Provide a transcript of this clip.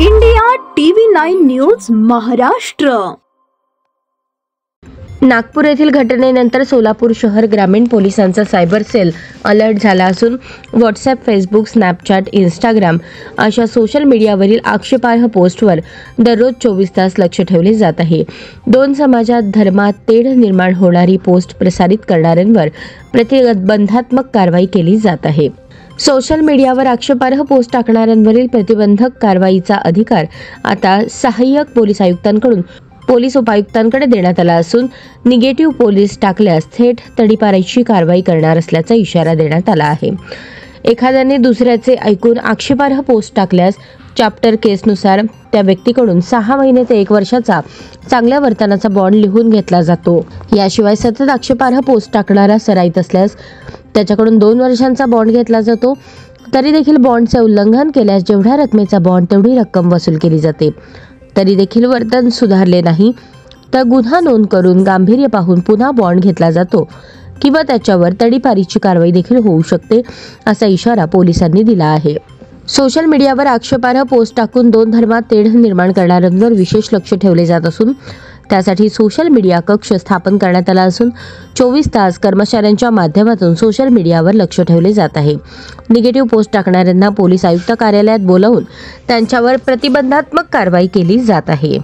India TV 9 news Maharashtra. Nagpur येथील घटनेनंतर सोलापूर शहर ग्रामीण पोलिसांचा सायबर सेल अलर्ट झाला असून व्हॉट्सॲप, फेसबुक, स्नॅपचॅट, इंस्टाग्राम अशा सोशल मीडियावरील आक्षेपार्ह पोस्टवर दररोज 24 तास लक्ष ठेवले जात आहे. दोन समाजात धर्मात तेढ निर्माण होणारी पोस्ट प्रसारित करणाऱ्यांवर प्रतिबंधात्मक कारवाई केली जात आहे. सोशल मीडियावर आक्षेपार्ह पोस्ट टाकणाऱ्यांवरील प्रतिबंधक कारवाईचा अधिकार आता सहाय्यक पोलीस आयुक्तांकडून पोलीस उपायुक्तांकडे देण्यात आला असून निगेटिव्ह पोलीस टाकल्यास थेट तडीपारीची कारवाई करणार असल्याचा इशारा देण्यात आला आहे. एखाद्याने दुसऱ्याचे ऐकून आक्षेपार्ह पोस्ट टाकल्यास चॅप्टर केसनुसार त्या व्यक्तीकडून 6 महिने ते 1 वर्षाचा चांगल्या वर्तनाचा बॉन्ड लिहून घेतला जातो. याशिवाय सतत आक्षेपार्ह पोस्ट टाकणारा सराईत असल्यास त्याच्याकडून 2 वर्षांचा बॉन्ड घेतला जातो. तरी देखील बॉन्डचे उल्लंघन केल्यास जेवढ्या रकमेचा बॉन्ड तेवढी रक्कम वसूल केली जाते. तरी देखील वर्तन सुधारले नाही तर गुन्हा नोंद करून गांभीर्य पाहून पुन्हा बॉन्ड घेतला जातो किंवा त्याच्यावर तडीपारीची कारवाई देखील होऊ शकते असा इशारा पोलिसांनी दिला आहे. सोशल मीडियावर आक्षेपार्ह पोस्ट टाकून दोन धर्मात तेढ निर्माण करणाऱ्यांवर विशेष लक्ष ठेवले जात असून त्यासाठी सोशल मीडिया कक्ष स्थापन करण्यात आला असून 24 तास कर्मचाऱ्यांच्या माध्यमातून सोशल मीडियावर लक्ष ठेवले जात आहे. निगेटिव्ह पोस्ट टाकणाऱ्यांना पोलीस आयुक्त कार्यालयात बोलावून त्यांच्यावर प्रतिबंधात्मक कारवाई केली जात आहे.